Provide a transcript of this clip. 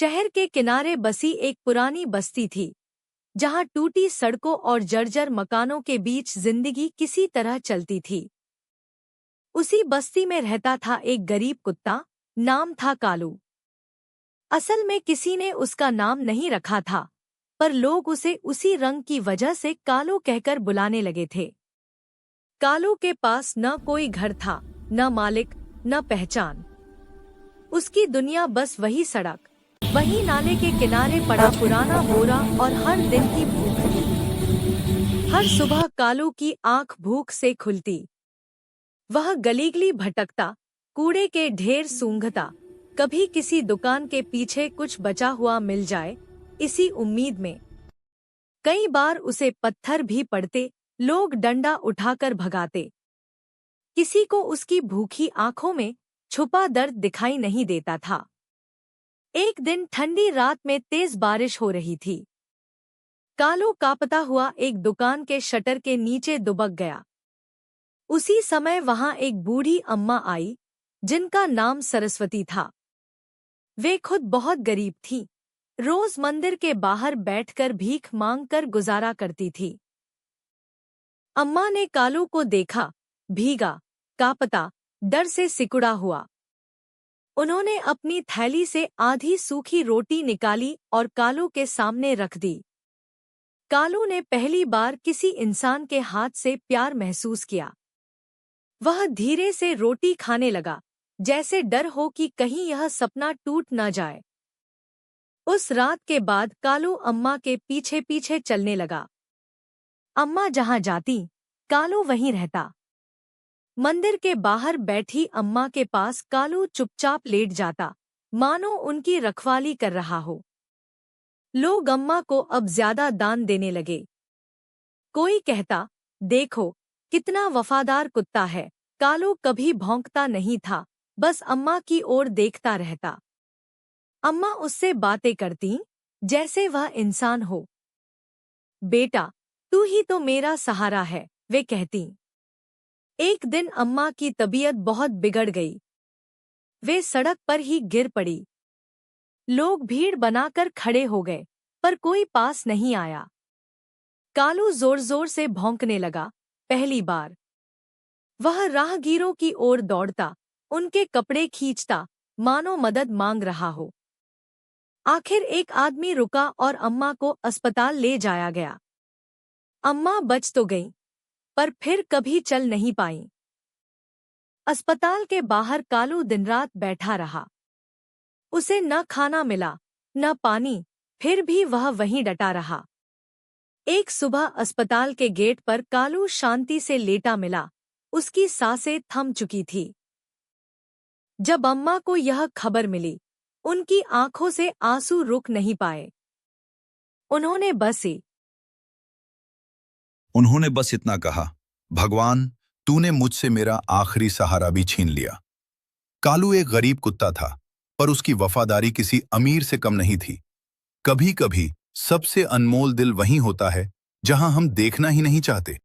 शहर के किनारे बसी एक पुरानी बस्ती थी, जहां टूटी सड़कों और जर्जर मकानों के बीच जिंदगी किसी तरह चलती थी। उसी बस्ती में रहता था एक गरीब कुत्ता, नाम था कालू। असल में किसी ने उसका नाम नहीं रखा था, पर लोग उसे उसी रंग की वजह से कालू कहकर बुलाने लगे थे। कालू के पास न कोई घर था, न मालिक, न पहचान। उसकी दुनिया बस वही सड़क, वही नाले के किनारे पड़ा पुराना बोरा और हर दिन की भूख थी। हर सुबह कालू की आंख भूख से खुलती। वह गली-गली भटकता, कूड़े के ढेर सूंघता, कभी किसी दुकान के पीछे कुछ बचा हुआ मिल जाए, इसी उम्मीद में। कई बार उसे पत्थर भी पड़ते, लोग डंडा उठाकर भगाते। किसी को उसकी भूखी आंखों में छुपा दर्द दिखाई नहीं देता था। एक दिन ठंडी रात में तेज बारिश हो रही थी। कालू कांपता हुआ एक दुकान के शटर के नीचे दुबक गया। उसी समय वहां एक बूढ़ी अम्मा आई, जिनका नाम सरस्वती था। वे खुद बहुत गरीब थीं, रोज मंदिर के बाहर बैठकर भीख मांगकर गुजारा करती थी। अम्मा ने कालू को देखा, भीगा, कांपता, डर से सिकुड़ा हुआ। उन्होंने अपनी थैली से आधी सूखी रोटी निकाली और कालू के सामने रख दी। कालू ने पहली बार किसी इंसान के हाथ से प्यार महसूस किया। वह धीरे से रोटी खाने लगा, जैसे डर हो कि कहीं यह सपना टूट न जाए। उस रात के बाद कालू अम्मा के पीछे पीछे चलने लगा। अम्मा जहां जाती, कालू वहीं रहता। मंदिर के बाहर बैठी अम्मा के पास कालू चुपचाप लेट जाता, मानो उनकी रखवाली कर रहा हो। लोग अम्मा को अब ज्यादा दान देने लगे। कोई कहता, देखो कितना वफादार कुत्ता है। कालू कभी भौंकता नहीं था, बस अम्मा की ओर देखता रहता। अम्मा उससे बातें करती, जैसे वह इंसान हो। बेटा, तू ही तो मेरा सहारा है, वे कहती। एक दिन अम्मा की तबीयत बहुत बिगड़ गई। वे सड़क पर ही गिर पड़ी। लोग भीड़ बनाकर खड़े हो गए, पर कोई पास नहीं आया। कालू जोर-जोर से भौंकने लगा, पहली बार। वह राहगीरों की ओर दौड़ता, उनके कपड़े खींचता, मानो मदद मांग रहा हो। आखिर एक आदमी रुका और अम्मा को अस्पताल ले जाया गया। अम्मा बच तो गईं, पर फिर कभी चल नहीं पाईं। अस्पताल के बाहर कालू दिन रात बैठा रहा। उसे न खाना मिला, न पानी, फिर भी वह वहीं डटा रहा। एक सुबह अस्पताल के गेट पर कालू शांति से लेटा मिला, उसकी सांसें थम चुकी थी। जब अम्मा को यह खबर मिली, उनकी आंखों से आंसू रुक नहीं पाए। उन्होंने बस इतना कहा, भगवान, तूने मुझसे मेरा आखिरी सहारा भी छीन लिया। कालू एक गरीब कुत्ता था, पर उसकी वफादारी किसी अमीर से कम नहीं थी। कभी-कभी सबसे अनमोल दिल वहीं होता है, जहां हम देखना ही नहीं चाहते।